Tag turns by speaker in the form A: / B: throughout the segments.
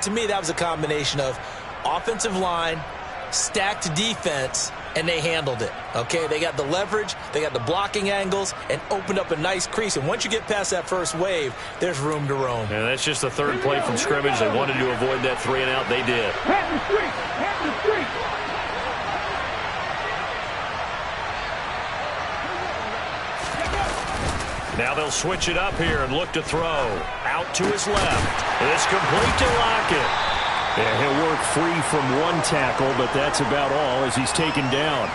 A: To me, that was a combination of offensive line, stacked defense, and they handled it, okay? They got the leverage, they got the blocking angles, and opened up a nice crease. And once you get past that first wave, there's room to roam.
B: And that's just the third play from scrimmage. They wanted to avoid that 3-and-out. They did. Now they'll switch it up here and look to throw. Out to his left. It's complete to Lockett.
C: Yeah, he'll work free from one tackle, but that's about all as he's taken down.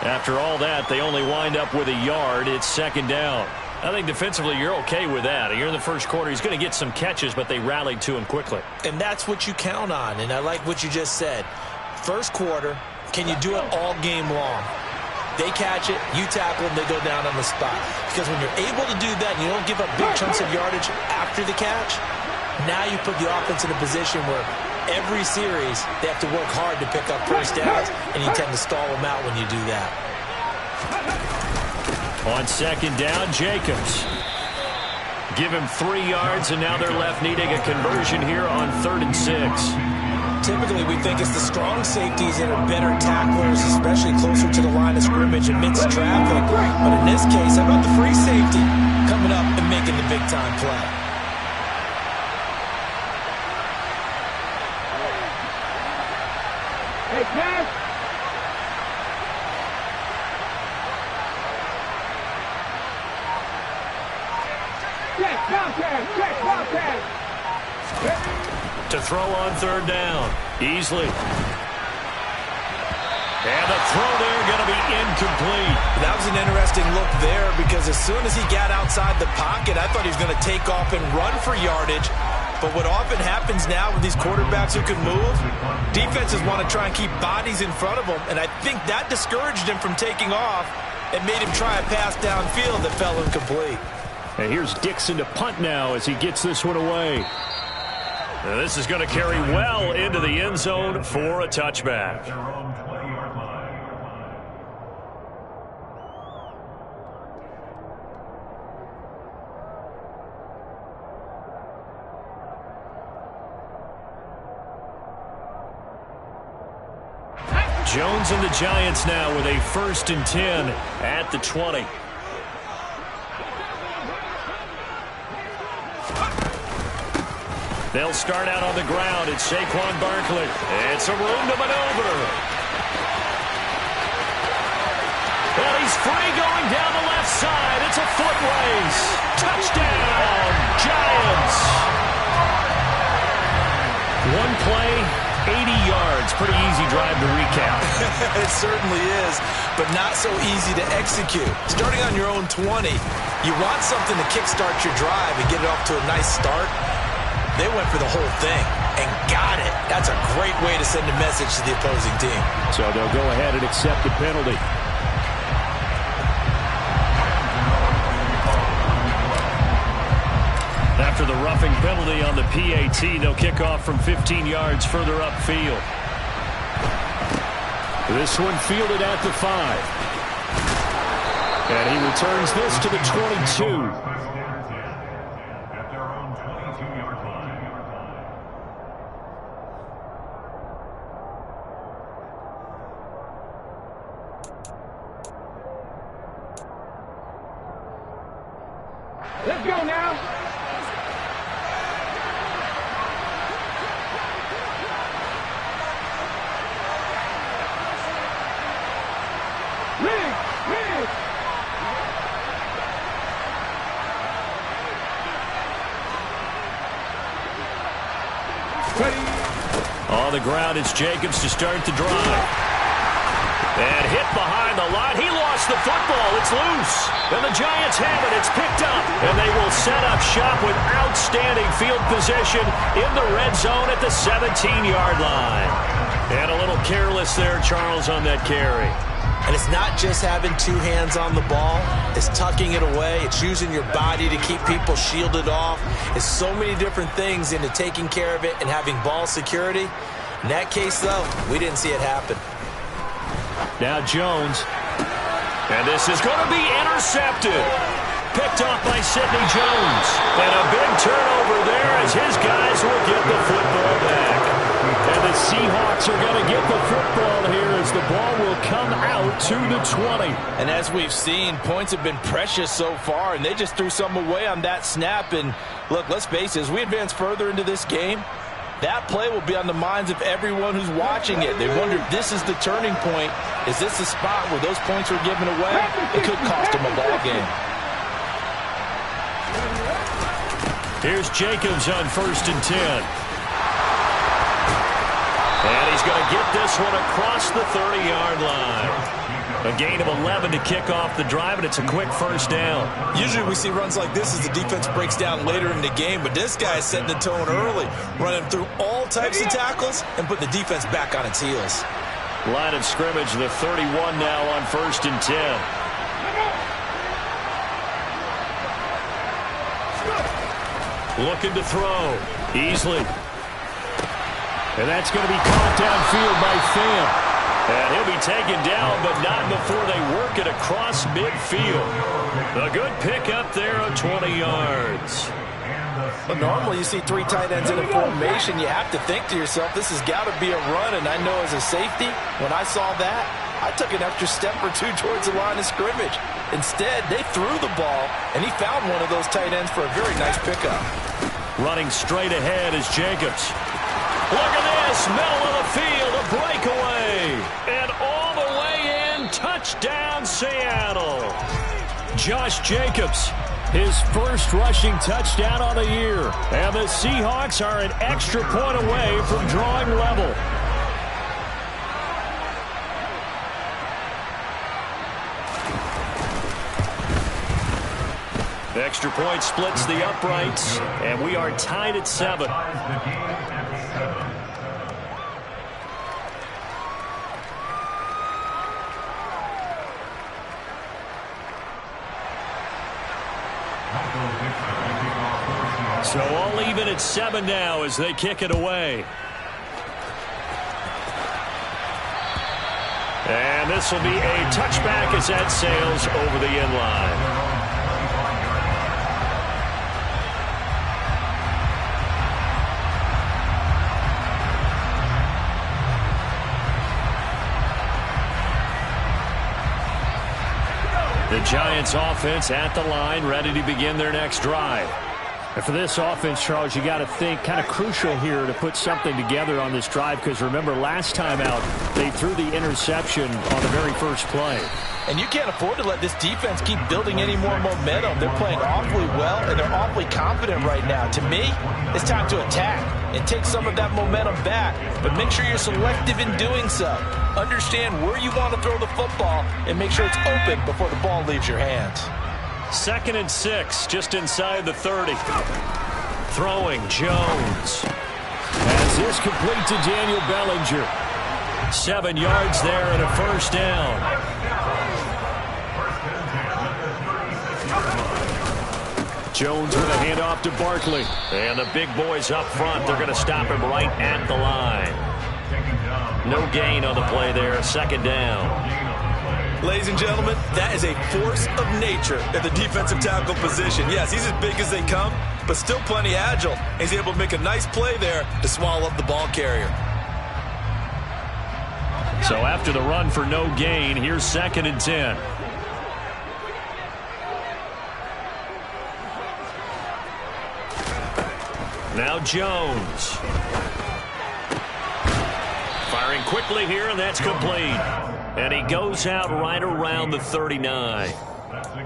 C: After all that, they only wind up with a yard. It's second down.
B: I think defensively you're okay with that. You're in the first quarter. He's going to get some catches, but they rallied to him quickly.
A: And that's what you count on, and I like what you just said. First quarter, can you do it all game long? They catch it, you tackle them, they go down on the spot. Because when you're able to do that and you don't give up big chunks of yardage after the catch, now you put the offense in a position where every series they have to work hard to pick up first downs, and you tend to stall them out when you do that.
C: On second down, Jacobs.
B: Give him 3 yards, and now they're left needing a conversion here on 3rd and 6.
A: Typically, we think it's the strong safeties that are better tacklers, especially closer to the line of scrimmage amidst traffic. But in this case, how about the free safety coming up and making the big-time play?
D: Hey, Cash! Check, Bobcat!
B: To throw on 3rd down. Easily. And the throw there going to be incomplete.
A: That was an interesting look there because as soon as he got outside the pocket, I thought he was going to take off and run for yardage. But what often happens now with these quarterbacks who can move, defenses want to try and keep bodies in front of them, and I think that discouraged him from taking off and made him try a pass downfield that fell incomplete.
C: And here's Dixon to punt now as he gets this one away.
B: Now this is going to carry well into the end zone for a touchback. Jones and the Giants now with a 1st and 10 at the 20. They'll start out on the ground. It's Saquon Barkley. It's a room to maneuver. Well, he's free going down the left side. It's a foot race. Touchdown, Giants. One play, 80 yards. Pretty easy drive to recap.
A: It certainly is, but not so easy to execute. Starting on your own 20, you want something to kickstart your drive and get it off to a nice start. They went for the whole thing and got it. That's a great way to send a message to the opposing team.
C: So they'll go ahead and accept the penalty.
B: After the roughing penalty on the PAT, they'll kick off from 15 yards further upfield.
C: This one fielded at the 5. And he returns this to the 22.
D: Let's go now.
B: On the ground, it's Jacobs to start the drive. And hit behind the line. He lost the football. It's loose. And the Giants have it. It's picked up. And they will set up shop with outstanding field position in the red zone at the 17-yard line. And a little careless there, Charles, on that carry.
A: And it's not just having 2 hands on the ball. It's tucking it away. It's using your body to keep people shielded off. It's so many different things into taking care of it and having ball security. In that case, though, we didn't see it happen.
C: Now Jones.
B: And this is going to be intercepted. Picked off by Sidney Jones. And a big turnover there as his guys will get the football back.
C: Seahawks are going to get the football here as the ball will come out to the 20.
A: And as we've seen, points have been precious so far, and they just threw some away on that snap. And look, let's face it, as we advance further into this game, that play will be on the minds of everyone who's watching it. They wonder if this is the turning point. Is this the spot where those points were given away? It could cost them a ball game.
C: Here's Jacobs on 1st and 10. And he's going to get this one across the 30-yard line. A gain of 11 to kick off the drive, and it's a quick first down.
A: Usually we see runs like this as the defense breaks down later in the game, but this guy is setting the tone early, running through all types of tackles and putting the defense back on its heels.
C: Line of scrimmage, the 31 now on 1st and 10. Looking to throw. Easily. And that's going to be caught downfield by Pham. And he'll be taken down, but not before they work it across midfield. A good pick up there of 20 yards.
A: But normally you see three tight ends in a formation. You have to think to yourself, this has got to be a run. And I know as a safety, when I saw that, I took an extra step or two towards the line of scrimmage. Instead, they threw the ball, and he found one of those tight ends for a very nice pickup.
C: Running straight ahead is Jacobs. Look at this, middle of the field, a breakaway. And all the way in, touchdown Seattle. Josh Jacobs, his first rushing touchdown on the year. And the Seahawks are an extra point away from drawing level. The extra point splits the uprights, and we are tied at 7. So all even at 7 now as they kick it away. And this will be a touchback as that sails over the end line. The Giants offense at the line, ready to begin their next drive. And for this offense, Charles, you got to think kind of crucial here to put something together on this drive, because remember last time out they threw the interception on the very first play.
A: And you can't afford to let this defense keep building any more momentum. They're playing awfully well, and they're awfully confident right now. To me, it's time to attack and take some of that momentum back. But make sure you're selective in doing so. Understand where you want to throw the football and make sure it's open before the ball leaves your hands.
C: 2nd and 6, just inside the 30. Throwing Jones. As this complete to Daniel Bellinger. 7 yards there and a first down. Jones with a handoff to Barkley. And the big boys up front, they're going to stop him right at the line. No gain on the play there, 2nd down.
A: Ladies and gentlemen, that is a force of nature at the defensive tackle position. Yes, he's as big as they come, but still plenty agile. He's able to make a nice play there to swallow up the ball carrier.
C: So after the run for no gain, here's 2nd and 10. Now Jones. Firing quickly here, and that's complete. And he goes out right around the 39.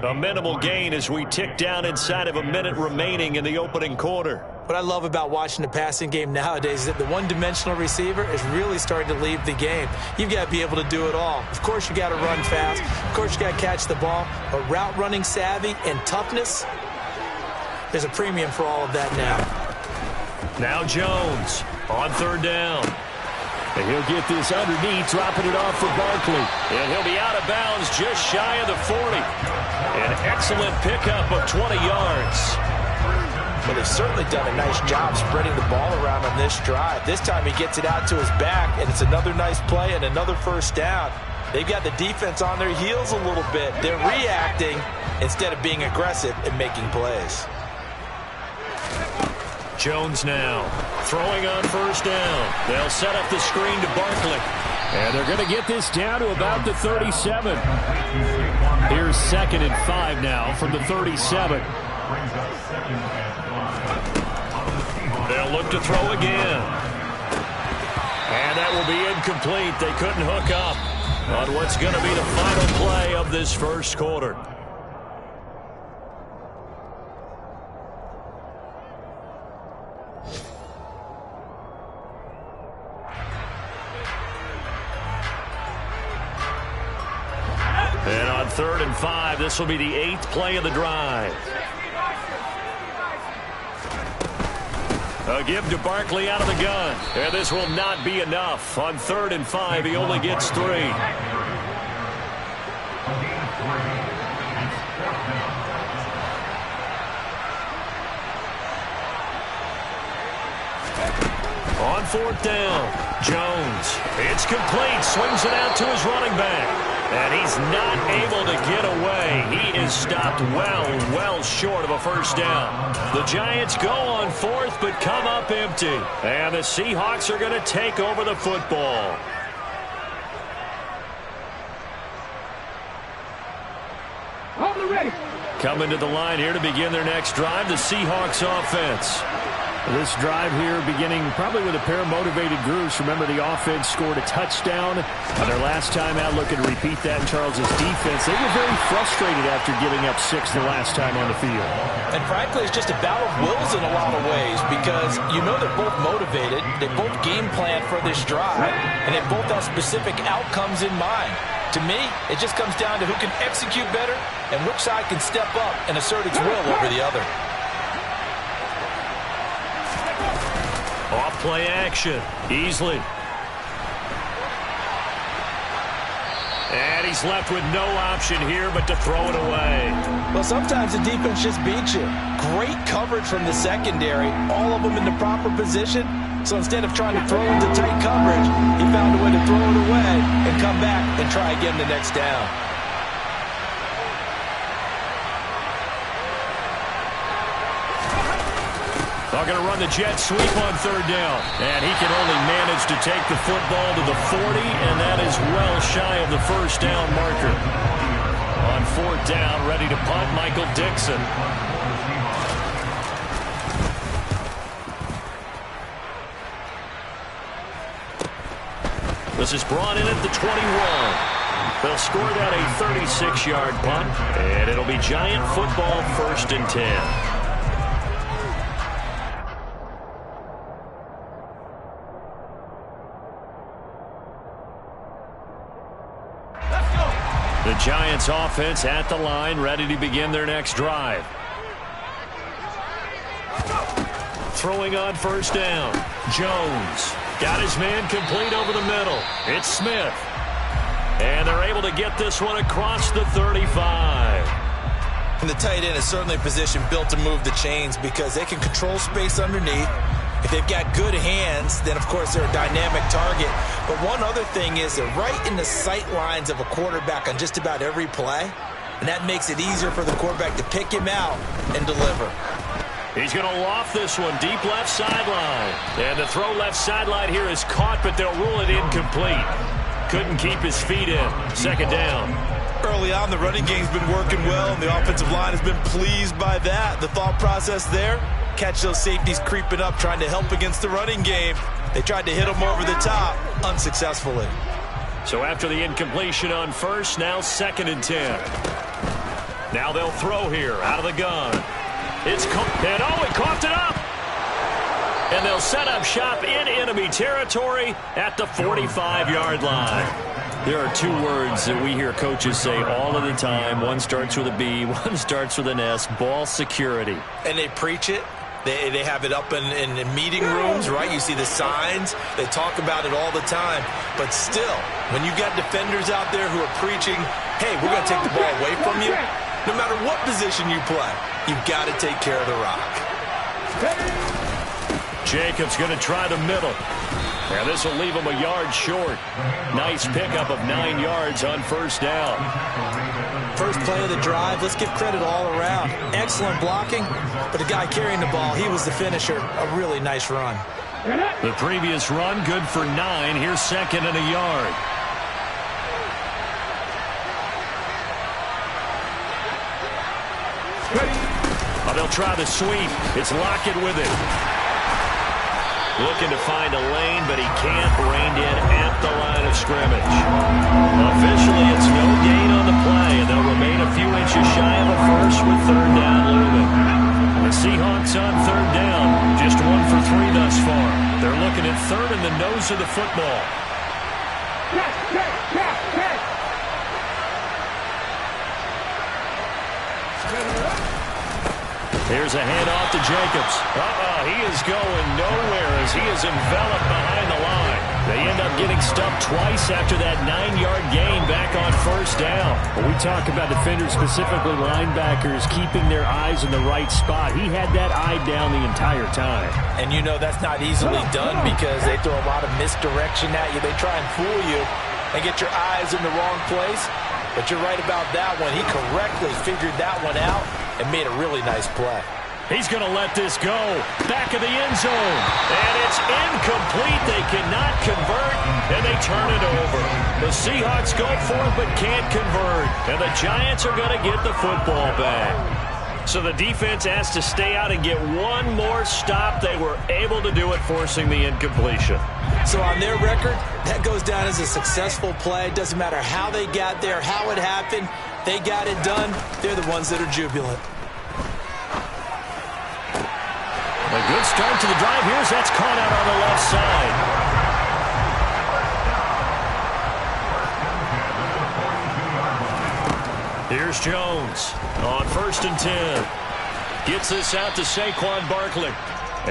C: A minimal gain as we tick down inside of a minute remaining in the opening quarter.
A: What I love about watching the passing game nowadays is that the one-dimensional receiver is really starting to leave the game. You've got to be able to do it all. Of course, you got to run fast. Of course, you got to catch the ball. But route running savvy and toughness, there's a premium for all of that now.
C: Now Jones on 3rd down. And he'll get this underneath, dropping it off for Barkley. And he'll be out of bounds just shy of the 40. An excellent pickup of 20 yards.
A: Well, they've certainly done a nice job spreading the ball around on this drive. This time he gets it out to his back, and it's another nice play and another first down. They've got the defense on their heels a little bit. They're reacting instead of being aggressive and making plays.
B: Jones now throwing on first down. They'll set up the screen to Barkley.
C: And they're going to get this down to about the 37. Here's 2nd and 5 now from the 37.
B: They'll look to throw again. And that will be incomplete. They couldn't hook up on what's going to be the final play of this first quarter. And on 3rd and 5, this will be the 8th play of the drive. A give to Barkley out of the gun. And this will not be enough. On 3rd and 5, he only gets 3. On 4th down, Jones. It's complete. Swings it out to his running back. And he's not able to get away. He is stopped well short of a first down. The Giants go on 4th, but come up empty. And the Seahawks are going to take over the football. Coming to the line here to begin their next drive, the Seahawks offense.
C: This drive here beginning probably with a pair of motivated groups. Remember, the offense scored a touchdown on their last time out. Looking to repeat that in Charles' defense. They were very frustrated after giving up 6 the last time on the field.
A: And frankly, it's just a battle of wills in a lot of ways because you know they're both motivated. They both game plan for this drive, and they both have specific outcomes in mind. To me, it just comes down to who can execute better and which side can step up and assert its will over the other.
B: Off play action. Easley. And he's left with no option here but to throw it away.
A: Well, sometimes the defense just beats you. Great coverage from the secondary. All of them in the proper position. So instead of trying to throw into tight coverage, he found a way to throw it away and come back and try again the next down.
B: They're going to run the jet sweep on 3rd down. And he can only manage to take the football to the 40, and that is well shy of the first down marker. On 4th down, ready to punt, Michael Dixon. This is brought in at the 21. They'll score that a 36-yard punt, and it'll be Giant football 1st and 10. The Giants offense at the line, ready to begin their next drive. Throwing on 1st down. Jones got his man complete over the middle. It's Smith. And they're able to get this one across the 35.
A: And the tight end is certainly a position built to move the chains because they can control space underneath. If they've got good hands, then, of course, they're a dynamic target. But one other thing is they're right in the sight lines of a quarterback on just about every play. And that makes it easier for the quarterback to pick him out and deliver.
B: He's going to loft this one deep left sideline. And the throw left sideline here is caught, but they'll rule it incomplete. Couldn't keep his feet in. 2nd down.
A: Early on, the running game's been working well, and the offensive line has been pleased by that. The thought process there, catch those safeties creeping up, trying to help against the running game. They tried to hit them over the top, unsuccessfully.
B: So after the incompletion on 1st, now 2nd and 10. Now they'll throw here out of the gun. It's and he coughed it up. And they'll set up shop in enemy territory at the 45-yard line. There are 2 words that we hear coaches say all of the time. One starts with a B, one starts with an S, ball security.
A: And they preach it. They have it up in meeting rooms, right? You see the signs. They talk about it all the time. But still, when you got defenders out there who are preaching, hey, we're going to take the ball away from you, no matter what position you play, you've got to take care of the rock.
B: Jacobs going to try the middle. And this will leave him a yard short. Nice pickup of 9 yards on 1st down.
A: First play of the drive, let's give credit all around. Excellent blocking, but the guy carrying the ball, he was the finisher. A really nice run.
C: The previous run, good for 9. Here's second and a yard. Oh, they'll try the sweep. It's Lockett with it. Looking to find a lane, but he can't. Reined in at the line of scrimmage. Officially, it's no gain on the play, and they'll remain a few inches shy of a first with third down looming. The Seahawks on third down, just 1 for 3 thus far. They're looking at third in the nose of the football. Here's a handoff to Jacobs. He is going nowhere as he is enveloped behind the line. They end up getting stuffed twice after that 9-yard gain back on first down.
B: When we talk about defenders, specifically linebackers, keeping their eyes in the right spot, he had that eye down the entire time.
A: And you know that's not easily done because they throw a lot of misdirection at you. They try and fool you and get your eyes in the wrong place. But you're right about that one. He correctly figured that one out and made a really nice play.
B: He's going to let this go. Back of the end zone.
C: And it's incomplete. They cannot convert, and they turn it over. The Seahawks go for it but can't convert. And the Giants are going to get the football back. So the defense has to stay out and get one more stop. They were able to do it, forcing the incompletion.
A: So on their record, that goes down as a successful play. It doesn't matter how they got there, how it happened. They got it done. They're the ones that are jubilant.
B: A good start to the drive. That's caught out on the left side. Here's Jones on 1st and 10. Gets this out to Saquon Barkley.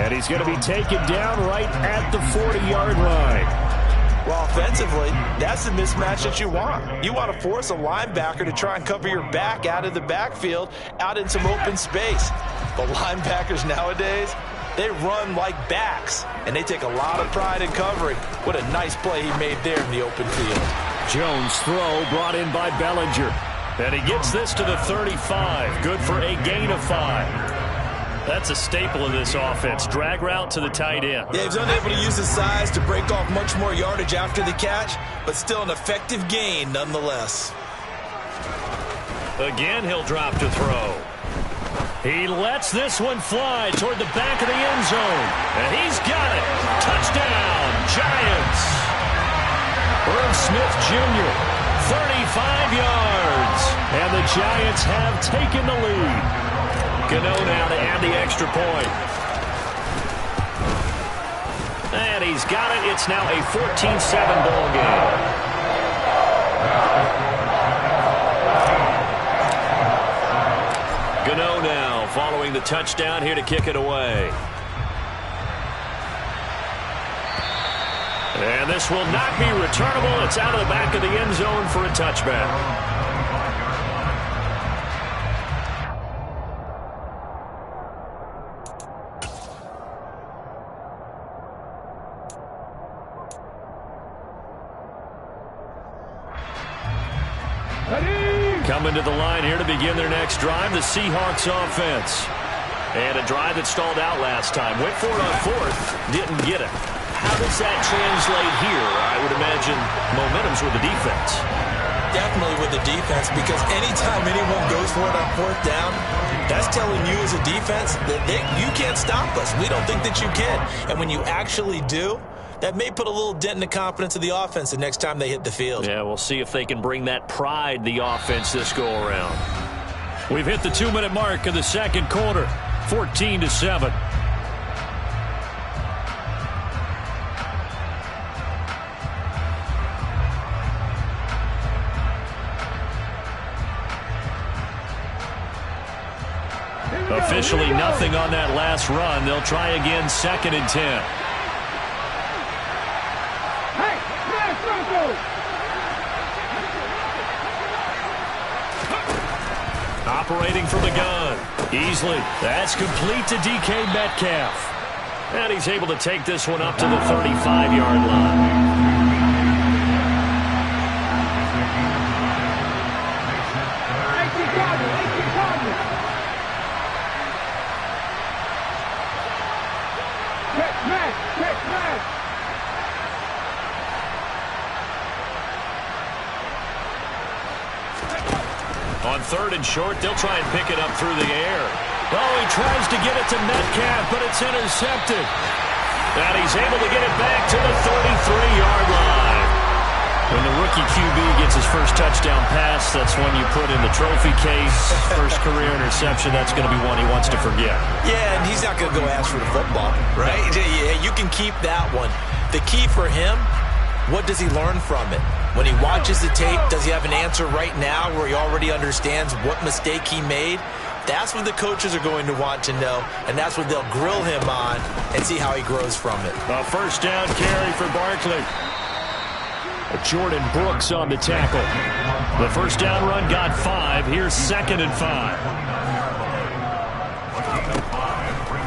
B: And he's going to be taken down right at the 40-yard line.
A: Well, offensively, that's the mismatch that you want. You want to force a linebacker to try and cover your back out of the backfield, out in some open space. The linebackers nowadays, they run like backs, and they take a lot of pride in covering. What a nice play he made there in the open field.
B: Jones' throw brought in by Bellinger.
C: And he gets this to the 35. Good for a gain of 5. That's a staple of this offense. Drag route to the tight end.
A: Yeah, he's unable to use his size to break off much more yardage after the catch, but still an effective gain nonetheless.
C: Again, he'll drop to throw. He lets this one fly toward the back of the end zone. And he's got it. Touchdown, Giants.
B: Irv Smith Jr., 35 yards. And the Giants have taken the lead.
C: Gano now to add the extra point. And he's got it. It's now a 14-7 ball game. Gano now following the touchdown here to kick it away. And this will not be returnable. It's out of the back of the end zone for a touchback. Coming to the line here to begin their next drive, the Seahawks offense. And a drive that stalled out last time. Went for it on 4th, didn't get it. How does that translate here? I would imagine momentum's with the defense.
A: Definitely with the defense, because anytime anyone goes for it on 4th down, that's telling you as a defense that you can't stop us. We don't think that you can. And when you actually do, that may put a little dent in the confidence of the offense the next time they hit the field.
C: Yeah, we'll see if they can bring that pride, the offense, this go-around.
B: We've hit the 2-minute mark of the second quarter, 14-7. Officially nothing on that last run. They'll try again, 2nd and 10. Operating from the gun. Easily. That's complete to DK Metcalf.
C: And he's able to take this one up to the 35-yard line.
B: On 3rd and short, they'll try and pick it up through the air. Oh, he tries to get it to Metcalf, but it's intercepted. And he's able to get it back to the 33-yard line. When the rookie QB gets his first touchdown pass, that's when you put in the trophy case. First career interception, that's going to be one he wants to forget.
A: Yeah, and he's not going to go ask for the football, right? Yeah, you can keep that one. The key for him, what does he learn from it? When he watches the tape, does he have an answer right now where he already understands what mistake he made? That's what the coaches are going to want to know, and that's what they'll grill him on and see how he grows from it.
B: A first down carry for Barkley. Jordan Brooks on the tackle. The first down run got 5. Here's 2nd and 5.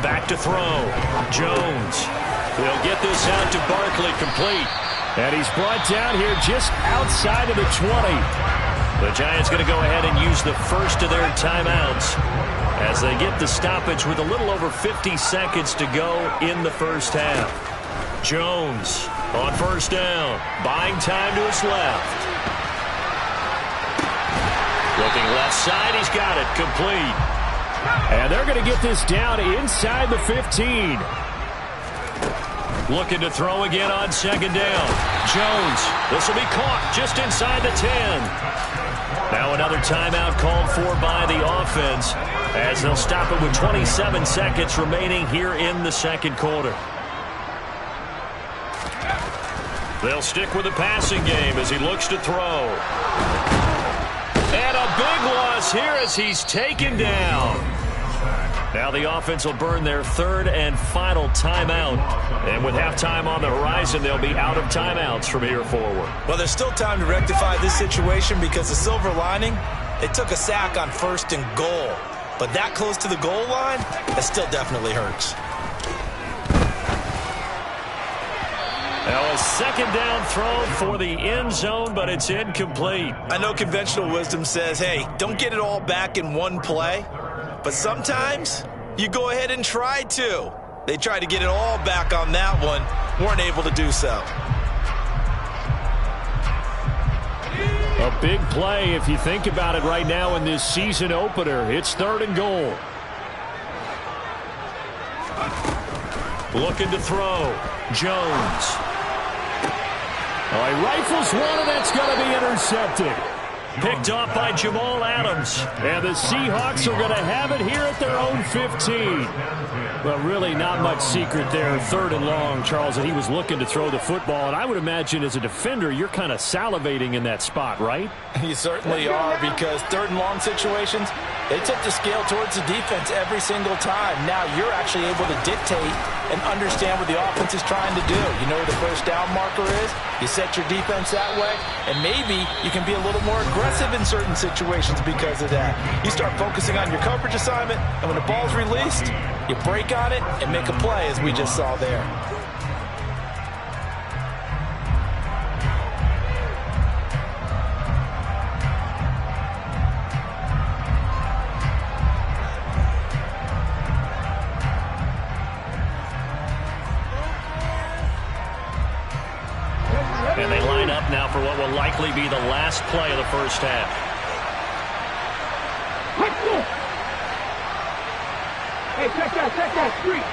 B: Back to throw. Jones. They'll get this out to Barkley, complete. And he's brought down here just outside of the 20. The Giants going to go ahead and use the first of their timeouts as they get the stoppage with a little over 50 seconds to go in the first half. Jones on first down, buying time to his left. Looking left side, he's got it, complete. And they're going to get this down inside the 15. Looking to throw again on 2nd down. Jones, this will be caught just inside the 10. Now another timeout called for by the offense as they'll stop it with 27 seconds remaining here in the second quarter. They'll stick with the passing game as he looks to throw. And a big loss here as he's taken down. Now the offense will burn their 3rd and final timeout. And with halftime on the horizon, they'll be out of timeouts from here forward.
A: Well, there's still time to rectify this situation because the silver lining, they took a sack on 1st and goal. But that close to the goal line, that still definitely hurts.
B: Now a 2nd down throw for the end zone, but it's incomplete.
A: I know conventional wisdom says, hey, don't get it all back in one play. But sometimes you go ahead and try to. They tried to get it all back on that one, weren't able to do so.
B: A big play if you think about it right now in this season opener. It's 3rd and goal. Looking to throw. Jones. Oh, he rifles one, and that's going to be intercepted. Picked off by Jamal Adams. And the Seahawks are going to have it here at their own 15. Well, really not much secret there. 3rd and long, Charles, that he was looking to throw the football. And I would imagine as a defender, you're kind of salivating in that spot, right?
A: You certainly are, because 3rd and long situations, they tip the scale towards the defense every single time. Now you're actually able to dictate and understand what the offense is trying to do. You know where the first down marker is. You set your defense that way, and maybe you can be a little more aggressive in certain situations because of that. You start focusing on your coverage assignment, and when the ball's released, you break on it and make a play, as we just saw there.
B: And they line up now for what will likely be the last play of the first half.
D: Hey, check that, street.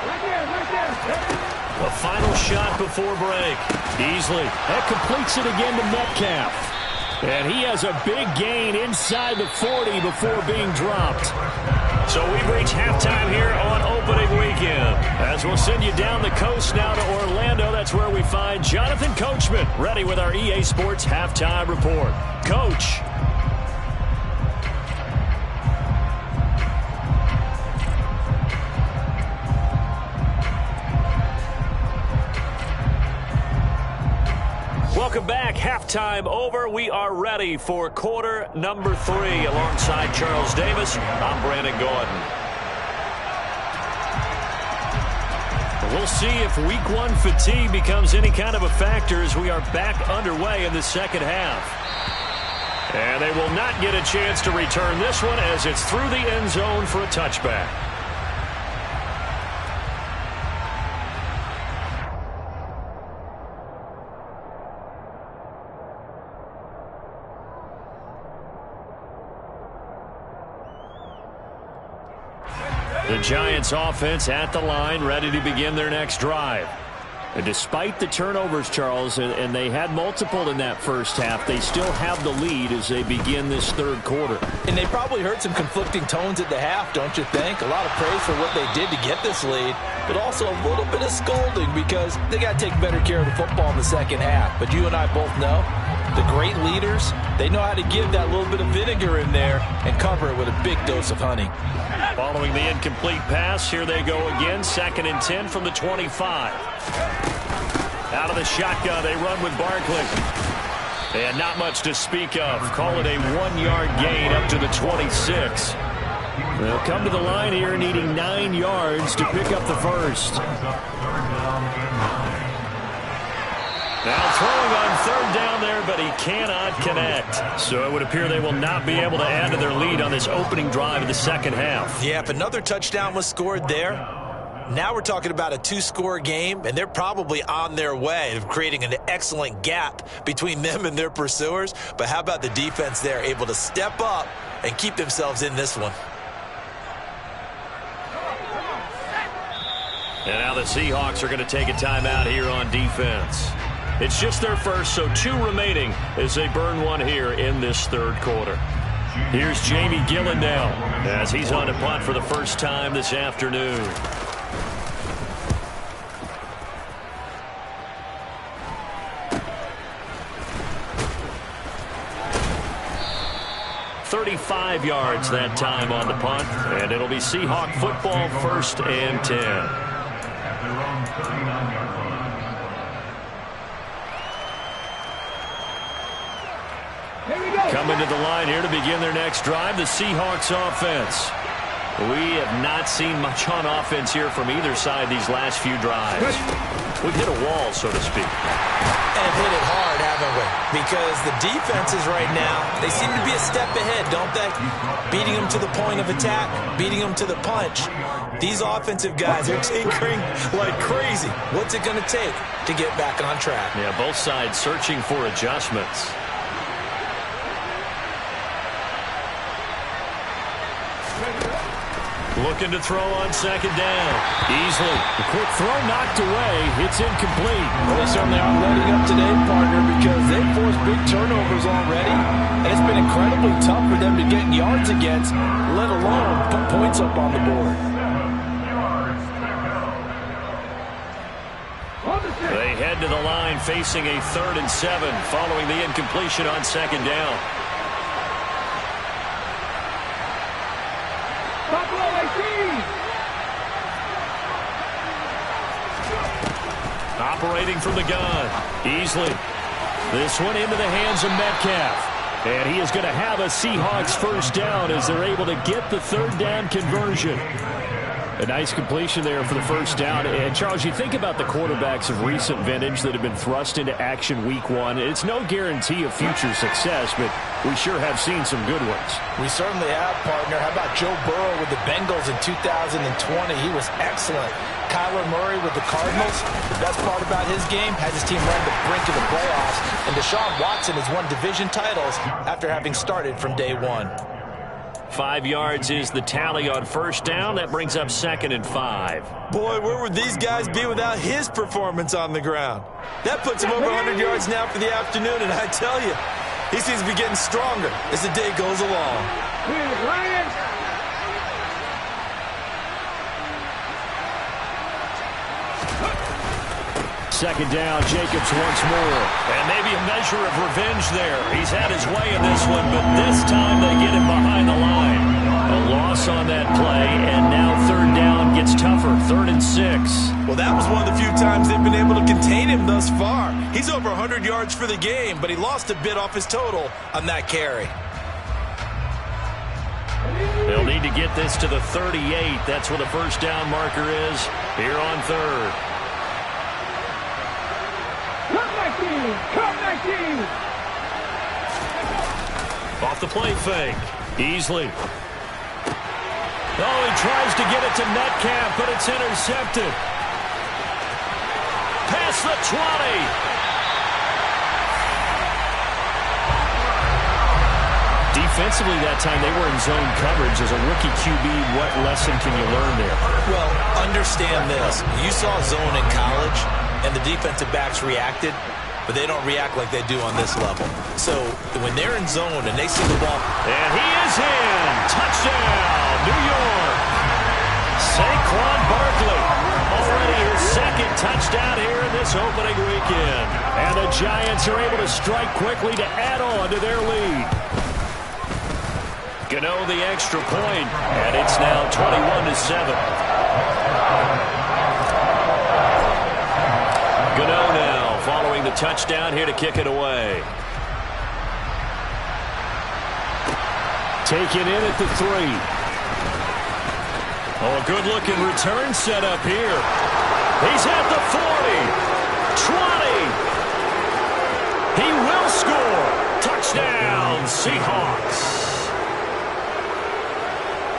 D: Right there.
B: The final shot before break. Beasley, that completes it again to Metcalf. And he has a big gain inside the 40 before being dropped. So we've reached halftime here on opening weekend. As we'll send you down the coast now to Orlando, that's where we find Jonathan Coachman ready with our EA Sports Halftime Report. Coach. Welcome back. Halftime over. We are ready for quarter number 3. Alongside Charles Davis, I'm Brandon Gordon. We'll see if week 1 fatigue becomes any kind of a factor as we are back underway in the second half. And they will not get a chance to return this one as it's through the end zone for a touchback. Giants offense at the line, ready to begin their next drive. And despite the turnovers, Charles, and they had multiple in that first half, they still have the lead as they begin this third quarter.
A: And they probably heard some conflicting tones at the half, don't you think? A lot of praise for what they did to get this lead, but also a little bit of scolding because they got to take better care of the football in the second half. But you and I both know the great leaders, they know how to give that little bit of vinegar in there and cover it with a big dose of honey.
B: Following the incomplete pass, here they go again, 2nd and 10 from the 25. Out of the shotgun, they run with Barkley. And not much to speak of. Call it a 1-yard gain up to the 26. They'll come to the line here needing 9 yards to pick up the first. Now throwing on 3rd down there, but he cannot connect. So it would appear they will not be able to add to their lead on this opening drive of the second half.
A: Yeah, if another touchdown was scored there, now we're talking about a 2-score game, and they're probably on their way of creating an excellent gap between them and their pursuers. But how about the defense there, able to step up and keep themselves in this one?
B: And now the Seahawks are going to take a timeout here on defense. It's just their first, so 2 remaining as they burn one here in this third quarter. Here's Jamie Gillen now as he's on to punt for the first time this afternoon. "35 yards that time on the punt, and it'll be Seahawk football, 1st and 10. Coming to the line here to begin their next drive, the Seahawks offense. We have not seen much on offense here from either side these last few drives. We've hit a wall, so to speak.
A: And hit it hard, haven't we? Because the defenses right now, they seem to be a step ahead, don't they? Beating them to the point of attack, beating them to the punch. These offensive guys are tinkering like crazy. What's it going to take to get back on track?
B: Yeah, both sides searching for adjustments. Looking to throw on 2nd down. Easily. The quick throw knocked away. It's incomplete.
A: Well, they certainly aren't letting up today, partner, because they've forced big turnovers already. And it's been incredibly tough for them to get yards against, let alone put points up on the board.
B: They head to the line facing a 3rd and 7 following the incompletion on 2nd down. Operating from the gun. Easily. This one into the hands of Metcalf. And he is going to have a Seahawks 1st down as they're able to get the 3rd down conversion. A nice completion there for the 1st down. And, Charles, you think about the quarterbacks of recent vintage that have been thrust into action week 1. It's no guarantee of future success, but we sure have seen some good ones.
A: We certainly have, partner. How about Joe Burrow with the Bengals in 2020? He was excellent. Kyler Murray with the Cardinals. The best part about his game, had his team run the brink of the playoffs. And Deshaun Watson has won division titles after having started from day 1.
B: 5 yards is the tally on 1st down. That brings up 2nd and 5.
A: Boy, where would these guys be without his performance on the ground? That puts him over 100 yards now for the afternoon, and I tell you, he seems to be getting stronger as the day goes along.
D: Lions!
B: 2nd down, Jacobs once more. And maybe a measure of revenge there. He's had his way in this one, but this time they get him behind the line. A loss on that play, and now 3rd down gets tougher. 3rd and 6.
A: Well, that was one of the few times they've been able to contain him thus far. He's over 100 yards for the game, but he lost a bit off his total on that carry.
B: They'll need to get this to the 38. That's where the 1st down marker is here on 3rd.
D: Come 19!
B: Off the play fake. Easily. Oh, he tries to get it to Metcalf, but it's intercepted. Past the 20. Defensively that time, they were in zone coverage. As a rookie QB, what lesson can you learn there?
A: Well, understand this. You saw zone in college, and the defensive backs reacted, but they don't react like they do on this level. So when they're in zone and they see the ball.
B: And he is in. Touchdown, New York. Saquon Barkley. Already his second touchdown here in this opening weekend. And the Giants are able to strike quickly to add on to their lead. Gano the extra point, and it's now 21-7. Gano now following the touchdown here to kick it away. Taken in at the 3. Oh, a good-looking return set up here. He's at the 40. 20. He will score. Touchdown, Seahawks.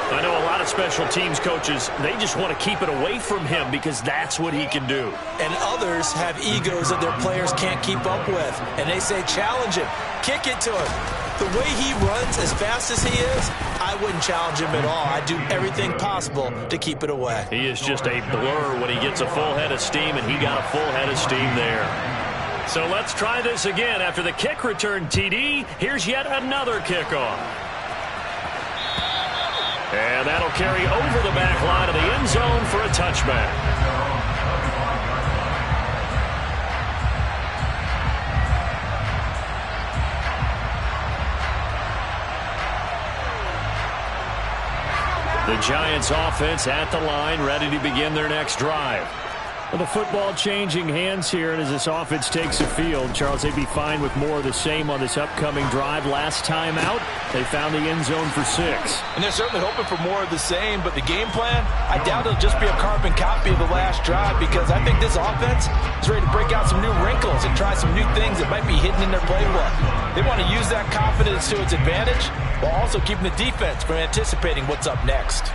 B: I know a lot of special teams coaches, they just want to keep it away from him because that's what he can do.
A: And others have egos that their players can't keep up with. And they say, challenge him, kick it to him. The way he runs as fast as he is, I wouldn't challenge him at all. I'd do everything possible to keep it away.
B: He is just a blur when he gets a full head of steam, and he got a full head of steam there. So let's try this again. After the kick return TD, here's yet another kickoff. And that'll carry over the back line of the end zone for a touchback. The Giants offense at the line, ready to begin their next drive. Well, the football changing hands here, and as this offense takes the field, Charles, they'd be fine with more of the same on this upcoming drive. Last time out, they found the end zone for 6.
A: And they're certainly hoping for more of the same, but the game plan, I doubt it'll just be a carbon copy of the last drive, because I think this offense is ready to break out some new wrinkles and try some new things that might be hidden in their playbook. They want to use that confidence to its advantage, while also keeping the defense from anticipating what's up next.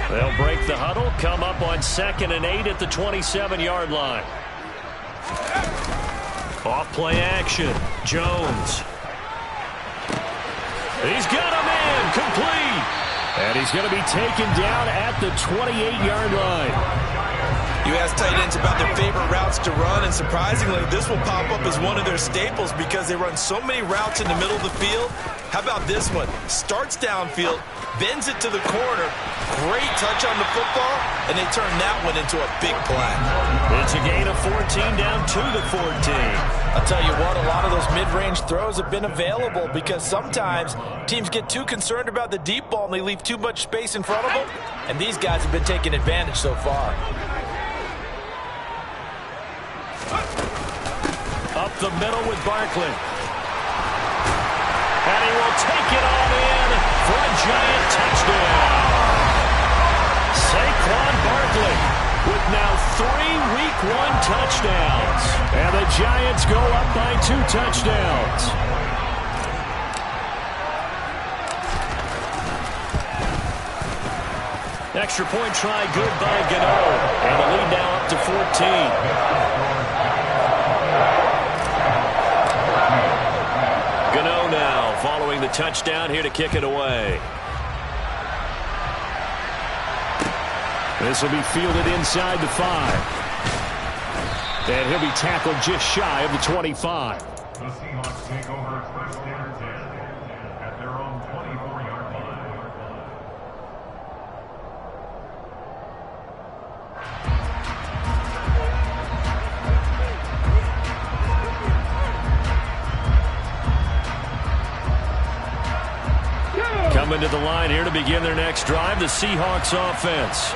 B: They'll break the huddle, come up on 2nd and 8 at the 27-yard line. Off play action. Jones. He's got him in, complete. And he's going to be taken down at the 28-yard line.
A: You ask tight ends about their favorite routes to run, and surprisingly, this will pop up as one of their staples because they run so many routes in the middle of the field. How about this one? Starts downfield, bends it to the corner, great touch on the football, and they turn that one into a big play.
B: It's a gain of 14 down to the 14.
A: I'll tell you what, a lot of those mid-range throws have been available because sometimes teams get too concerned about the deep ball and they leave too much space in front of them, and these guys have been taking advantage so far.
B: Up the middle with Barkley. And he will take it all in for a Giant touchdown. Saquon Barkley with now 3 Week 1 touchdowns. And the Giants go up by 2 touchdowns. Extra point try good by Gano. And the lead now up to 14. Gano now following the touchdown here to kick it away. This will be fielded inside the 5. And he'll be tackled just shy of the 25.
E: The Seahawks take over first and 10 at their own 24-yard line.
B: Coming to the line here to begin their next drive, the Seahawks offense.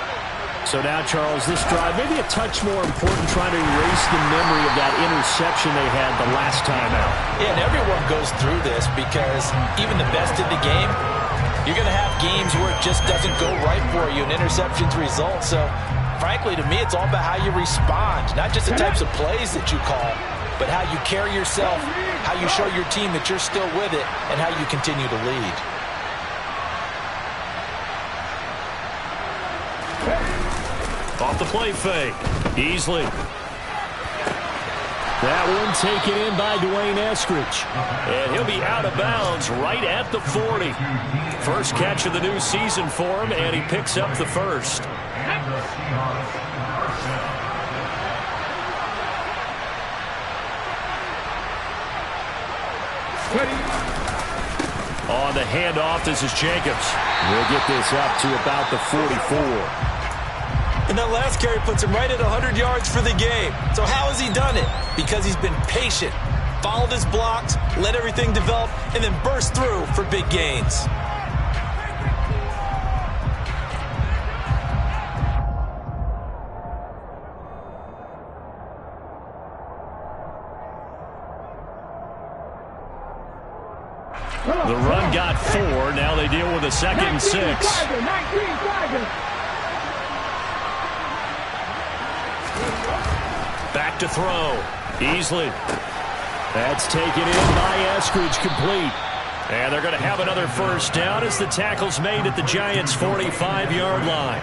B: So now, Charles, this drive maybe a touch more important, trying to erase the memory of that interception they had the last time out.
A: Yeah, and everyone goes through this because even the best in the game, you're going to have games where it just doesn't go right for you and interceptions result. So, frankly, to me, it's all about how you respond, not just the types of plays that you call, but how you carry yourself, how you show your team that you're still with it, and how you continue to lead.
B: Off the play fake. Easley.
C: That one taken in by Dwayne Eskridge. And he'll be out of bounds right at the 40. First catch of the new season for him, and he picks up the first. On the handoff, this is Jacobs. We'll get this up to about the 44.
A: And that last carry puts him right at 100 yards for the game. So how has he done it? Because he's been patient, followed his blocks, let everything develop, and then burst through for big gains.
C: The run got 4. Now they deal with a 2nd and 6. Back to throw. Easley. That's taken in by Eskridge, complete. And they're going to have another first down as the tackle's made at the Giants' 45-yard line.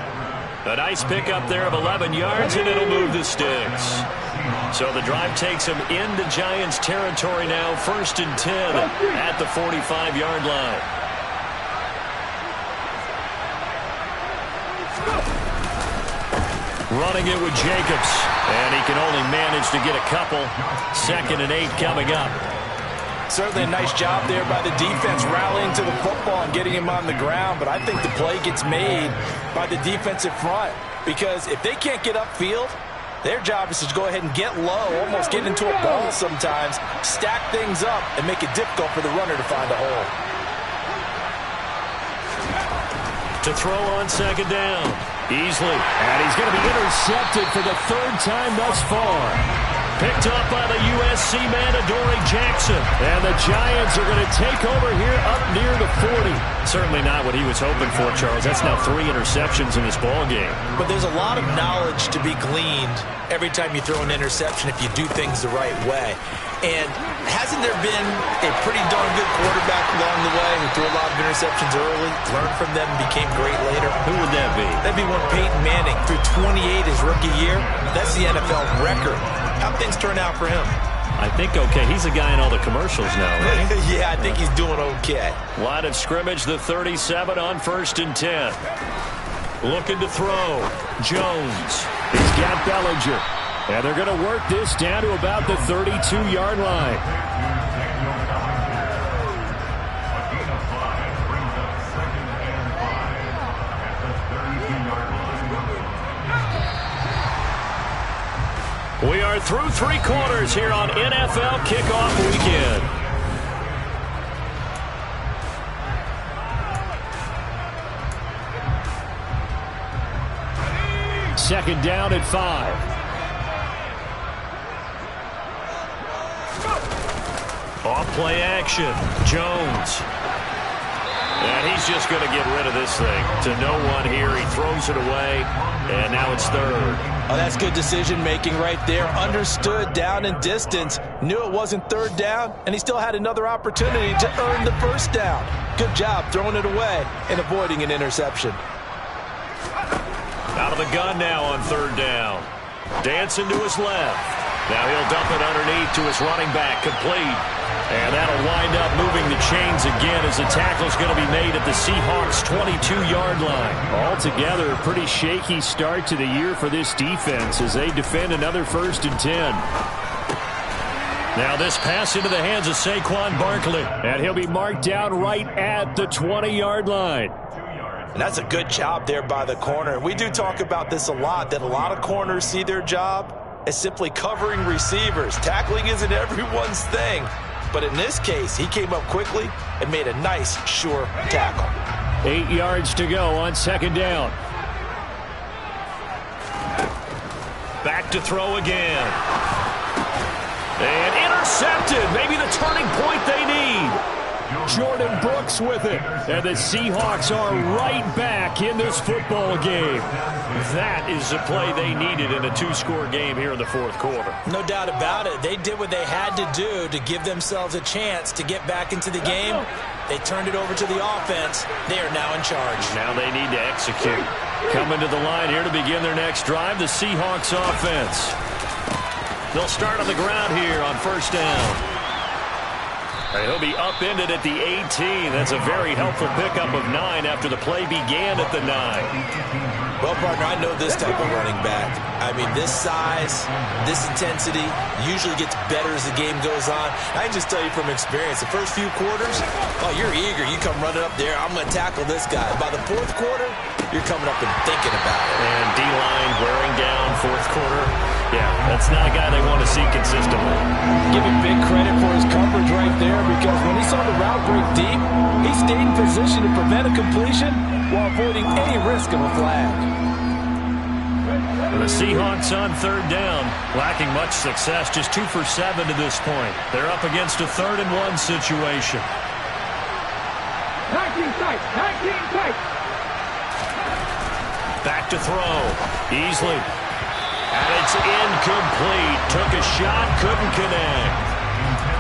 C: A nice pickup there of 11 yards, and it'll move the sticks. So the drive takes them into Giants territory now, 1st and 10 at the 45-yard line. Running it with Jacobs, and he can only manage to get a couple. 2nd and 8 coming up.
A: Certainly a nice job there by the defense rallying to the football and getting him on the ground, but I think the play gets made by the defensive front because if they can't get upfield, their job is to go ahead and get low, almost get into a ball sometimes, stack things up, and make it difficult for the runner to find a hole.
C: To throw on 2nd down. Easley. And he's going to be intercepted for the 3rd time thus far. Picked up by the USC man, Adoree Jackson. And the Giants are going to take over here up near the 40. Certainly not what he was hoping for, Charles. That's now 3 interceptions in this ball game.
A: But there's a lot of knowledge to be gleaned every time you throw an interception if you do things the right way. And hasn't there been a pretty darn good quarterback along the way who threw a lot of interceptions early, learned from them, and became great later?
C: Who would that be?
A: That'd be one Peyton Manning. Threw 28 his rookie year. That's the NFL record. How'd things turn out for him?
C: I think okay. He's a guy in all the commercials now, right?
A: Yeah, I think he's doing okay.
C: Line of scrimmage, the 37 on 1st and 10. Looking to throw. Jones. He's got Bellinger. And they're going to work this down to about the 32-yard line. We are through 3 quarters here on NFL Kickoff Weekend. Second down at 5. Off play action. Jones. And he's just going to get rid of this thing. To no one here. He throws it away. And now it's 3rd.
A: Oh, that's good decision-making right there. Understood down and distance. Knew it wasn't 3rd down. And he still had another opportunity to earn the 1st down. Good job throwing it away and avoiding an interception.
C: Out of the gun now on 3rd down. Dancing to his left. Now he'll dump it underneath to his running back, complete. And that'll wind up moving the chains again as the tackle's going to be made at the Seahawks' 22-yard line. Altogether, a pretty shaky start to the year for this defense as they defend another 1st and 10. Now this pass into the hands of Saquon Barkley. And he'll be marked down right at the 20-yard line.
A: And that's a good job there by the corner. We do talk about this a lot, that a lot of corners see their job as simply covering receivers. Tackling isn't everyone's thing. But in this case, he came up quickly and made a nice, sure tackle.
C: 8 yards to go on 2nd down. Back to throw again. And intercepted. Maybe the turning point they need. Jordan Brooks with it. And the Seahawks are right back in this football game. That is the play they needed in a 2-score game here in the 4th quarter.
A: No doubt about it. They did what they had to do to give themselves a chance to get back into the game. They turned it over to the offense. They are now in charge.
C: Now they need to execute. Coming to the line here to begin their next drive, the Seahawks offense.
B: They'll start on the ground here on first down. And he'll be upended at the 18. That's a very helpful pickup of 9 after the play began at the 9.
A: Well, partner, I know this type of running back. I mean, this size, this intensity usually gets better as the game goes on. I can just tell you from experience, the first few quarters, oh, you're eager. You come running up there, I'm going to tackle this guy. By the fourth quarter, you're coming up and thinking about it.
B: And D-line wearing down fourth quarter. Yeah, that's not a guy they want to see consistently.
C: Give him big credit for his coverage right there, because when he saw the route break deep, he stayed in position to prevent a completion while avoiding any risk of a flag.
B: The Seahawks on third down, lacking much success, just 2 for 7 to this point. They're up against a 3rd and 1 situation.
D: 19 tight, 19 tight.
B: Back to throw, Easley. And it's incomplete. Took a shot, couldn't connect.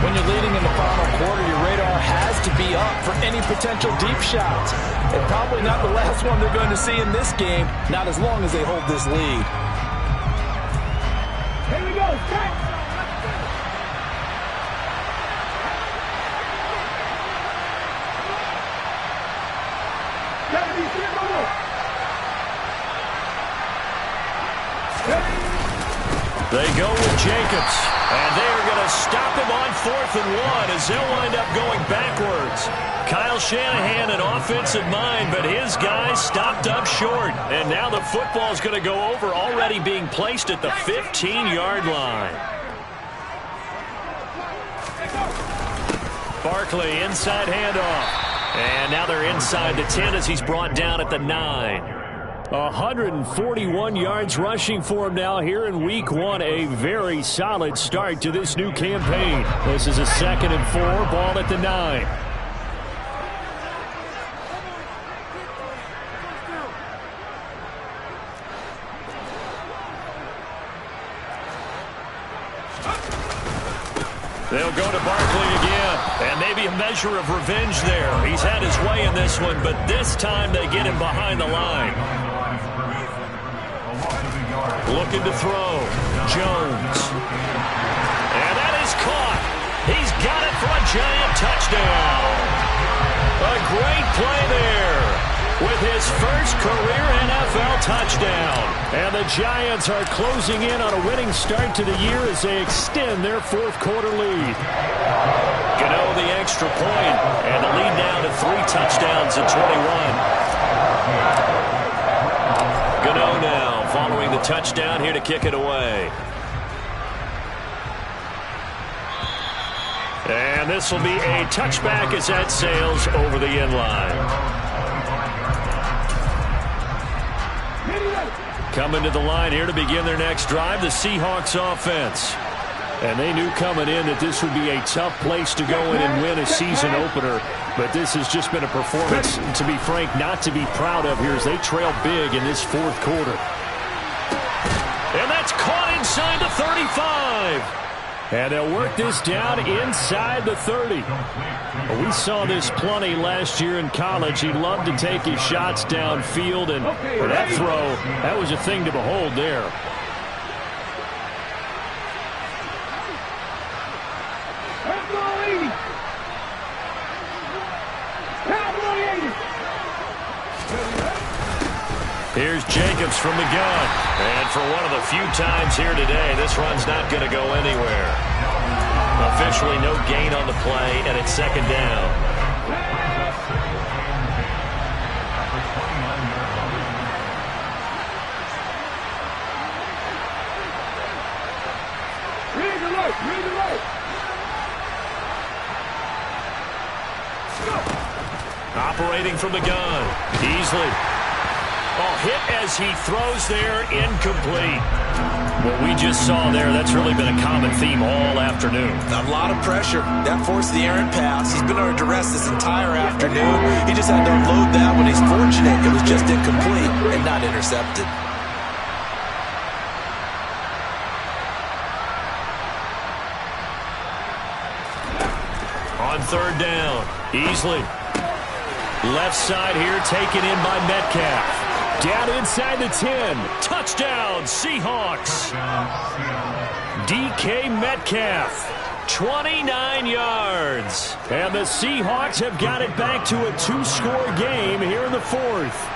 C: When you're leading in the final quarter, your radar has to be up for any potential deep shots. And probably not the last one they're going to see in this game, not as long as they hold this lead.
D: Here we go, cut.
B: They go with Jacobs, and they are going to stop him on 4th and 1 as they'll wind up going backwards. Kyle Shanahan, an offensive mind, but his guys stopped up short. And now the football is going to go over, already being placed at the 15-yard line. Barkley, inside handoff. And now they're inside the 10 as he's brought down at the 9. 141 yards rushing for him now here in week 1. A very solid start to this new campaign. This is a 2nd and 4, ball at the 9. They'll go to Barkley again, and maybe a measure of revenge there. He's had his way in this one, but this time they get him behind the line. Looking to throw. Jones. And that is caught. He's got it for a giant touchdown. A great play there with his first career NFL touchdown. And the Giants are closing in on a winning start to the year as they extend their 4th quarter lead. Gano the extra point, and the lead now to 3 touchdowns at 21. Gano now following the touchdown here to kick it away. And this will be a touchback as that sails over the end line. Coming to the line here to begin their next drive, the Seahawks offense. And they knew coming in that this would be a tough place to go in and win a season opener. But this has just been a performance, to be frank, not to be proud of here as they trail big in this 4th quarter. And that's caught inside the 35. And they'll work this down inside the 30. We saw this plenty last year in college. He loved to take his shots downfield, and for that throw, that was a thing to behold there. Here's Jacobs from the gun. And for one of the few times here today, this run's not going to go anywhere. Officially no gain on the play, and it's 2nd down.
D: Read the light, read the light.
B: Operating from the gun. Easley. Oh, hit as he throws there, incomplete. What we just saw there, that's really been a common theme all afternoon.
A: A lot of pressure. That forced the errant pass. He's been under duress this entire afternoon. He just had to unload that when he's fortunate. It was just incomplete and not intercepted.
B: On 3rd down, Easley. Left side here taken in by Metcalf. Down inside the 10. Touchdown, Seahawks. DK Metcalf. 29 yards. And the Seahawks have got it back to a 2-score game here in the fourth.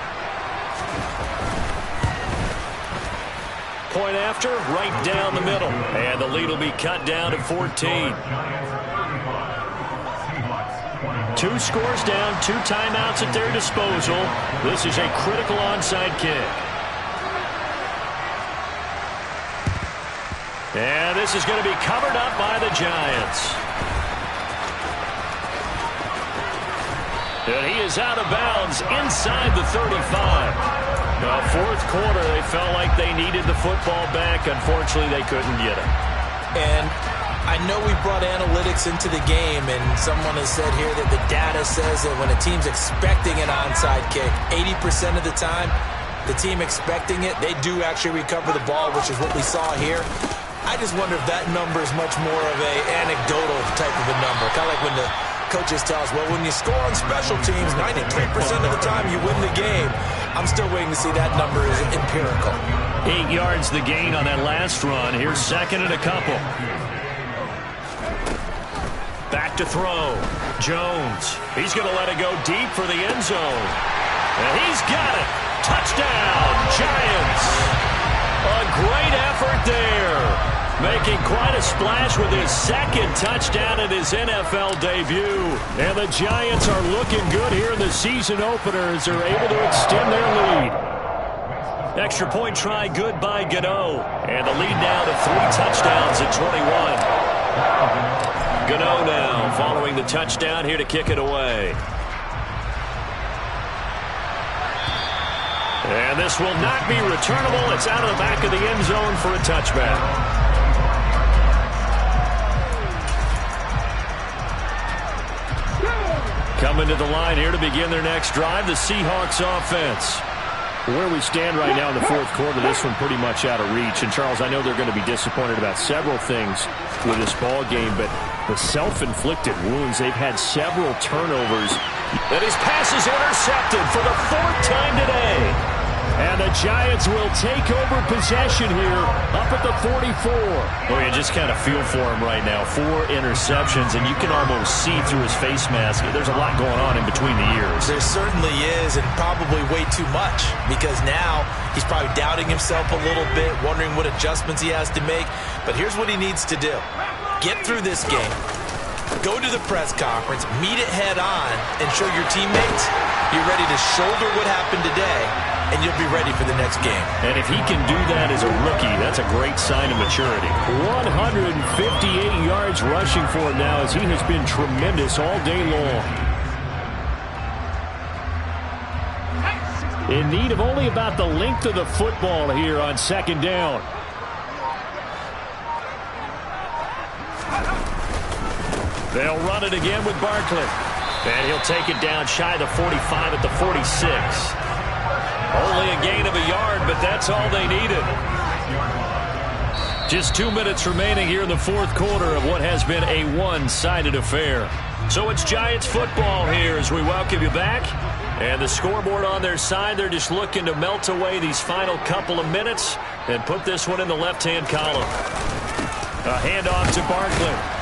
B: Point after, right down the middle. And the lead will be cut down to 14. 2 scores down, 2 timeouts at their disposal. This is a critical onside kick. And this is going to be covered up by the Giants. And he is out of bounds inside the 35. Now, fourth quarter, they felt like they needed the football back. Unfortunately, they couldn't get it.
A: And I know we brought analytics into the game, and someone has said here that the data says that when a team's expecting an onside kick, 80% of the time, the team expecting it, they do actually recover the ball, which is what we saw here. I just wonder if that number is much more of a anecdotal type of a number. Kind of like when the coaches tell us, well, when you score on special teams, 93% of the time you win the game. I'm still waiting to see that number is empirical.
B: 8 yards the gain on that last run. Here's second and a couple. Back to throw. Jones. He's going to let it go deep for the end zone. And he's got it. Touchdown, Giants. A great effort there. Making quite a splash with his second touchdown in his NFL debut. And the Giants are looking good here in the season opener as they're able to extend their lead. Extra point try good by Gano. And the lead now to 3 touchdowns at 21. Gano now following the touchdown here to kick it away. And this will not be returnable. It's out of the back of the end zone for a touchback. Coming to the line here to begin their next drive, the Seahawks offense. Where we stand right now in the fourth quarter, this one pretty much out of reach. And, Charles, I know they're going to be disappointed about several things with this ball game, but the self-inflicted wounds, they've had several turnovers. And his pass is intercepted for the 4th time today. And the Giants will take over possession here up at the 44. Well, you just kind of feel for him right now. 4 interceptions, and you can almost see through his face mask. There's a lot going on in between the ears.
A: There certainly is, and probably way too much, because now he's probably doubting himself a little bit, wondering what adjustments he has to make. But here's what he needs to do. Get through this game. Go to the press conference, meet it head on, and show your teammates you're ready to shoulder what happened today, and you'll be ready for the next game. And if he can do that as a rookie, that's a great sign of maturity.
B: 158 yards rushing for him now as he has been tremendous all day long. In need of only about the length of the football here on second down. They'll run it again with Barkley. And he'll take it down shy of the 45 at the 46. Only a gain of a yard, but that's all they needed. Just 2 minutes remaining here in the fourth quarter of what has been a one-sided affair. So it's Giants football here as we welcome you back. And the scoreboard on their side, they're just looking to melt away these final couple of minutes and put this one in the left-hand column. A handoff to Barkley.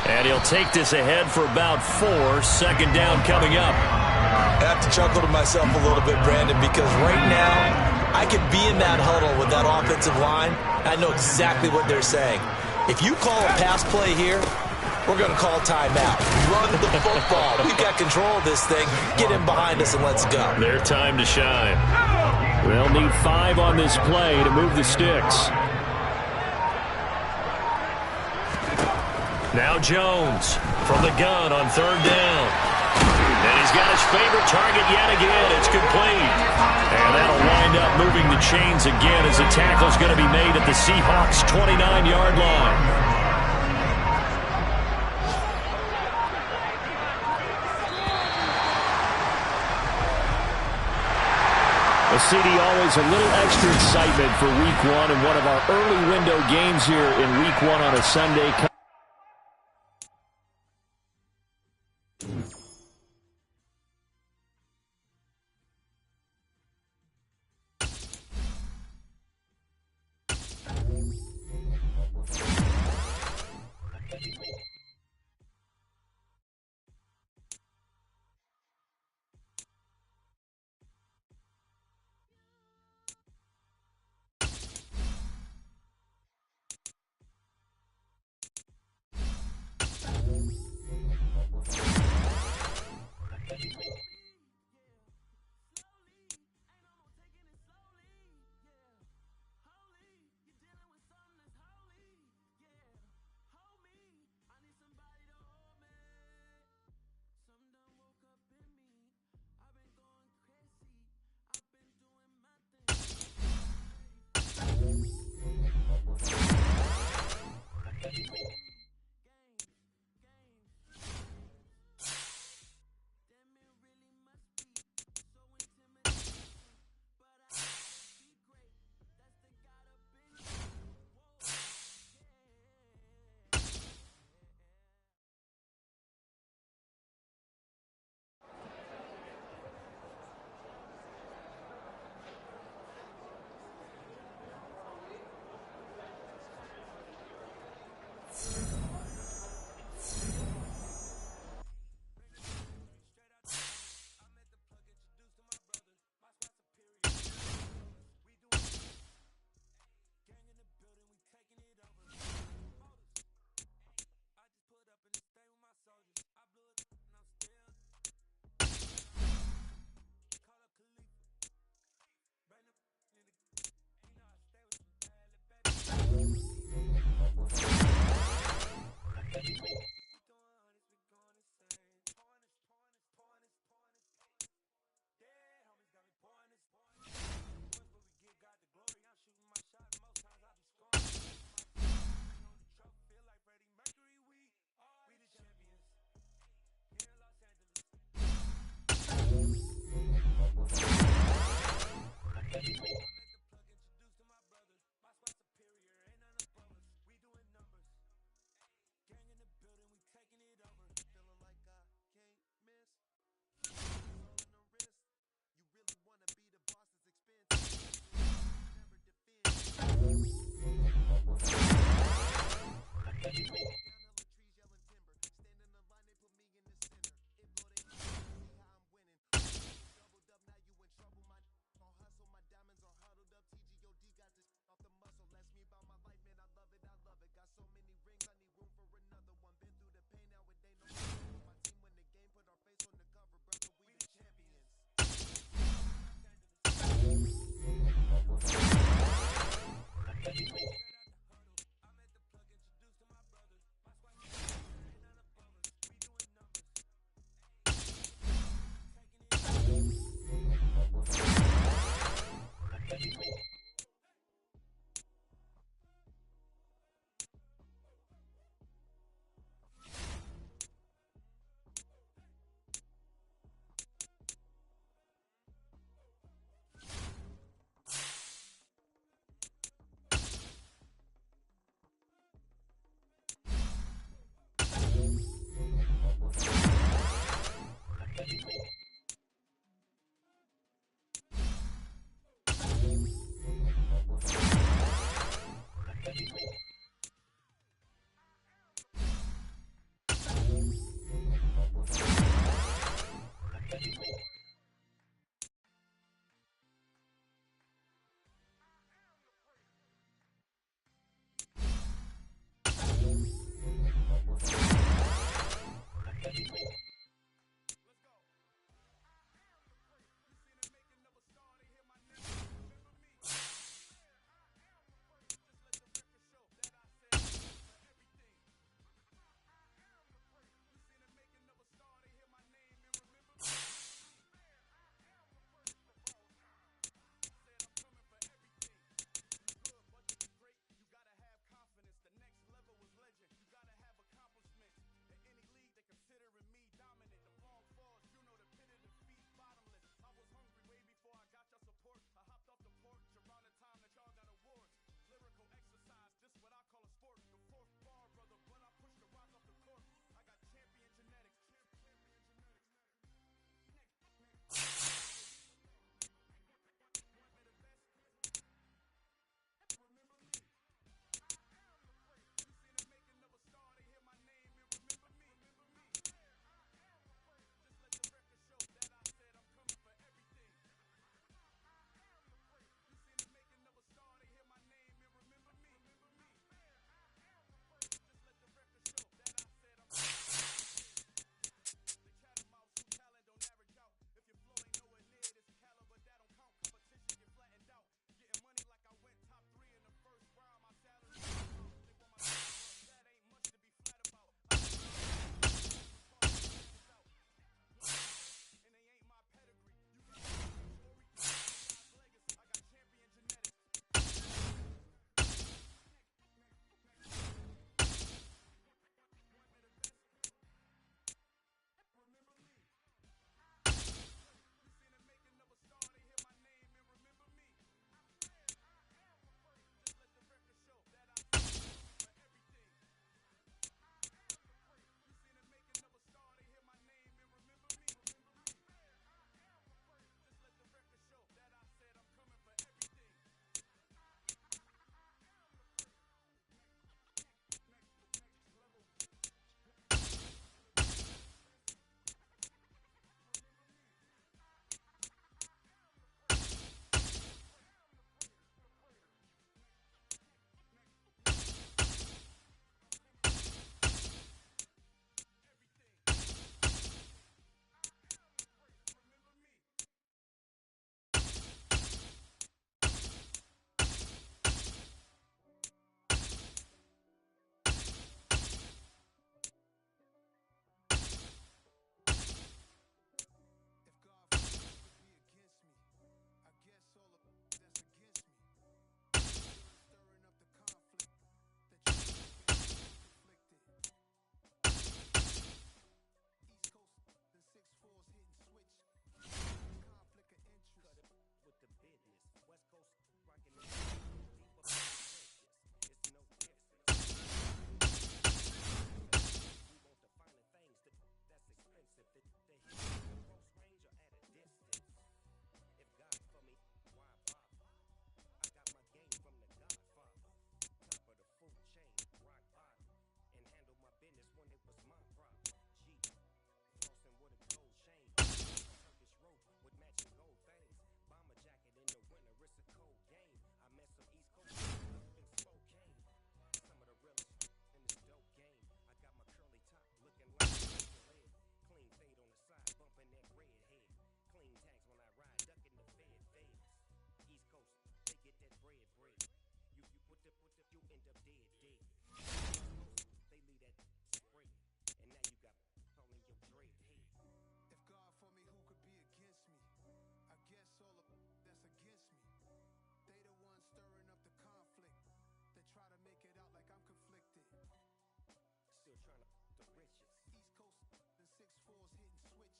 B: And he'll take this ahead for about 4. Second down coming up.
A: I have to chuckle to myself a little bit, Brandon, because right now I could be in that huddle with that offensive line. I know exactly what they're saying. If you call a pass play here, we're going to call timeout. Run the football. We've got control of this thing. Get in behind us and let's go.
B: Their time to shine. They'll need 5 on this play to move the sticks. Now Jones from the gun on third down. And he's got his favorite target yet again. It's complete. And that'll wind up moving the chains again as the tackle's going to be made at the Seahawks' 29-yard line. A CD, always a little extra excitement for Week 1 and one of our early window games here in Week 1 on a Sunday.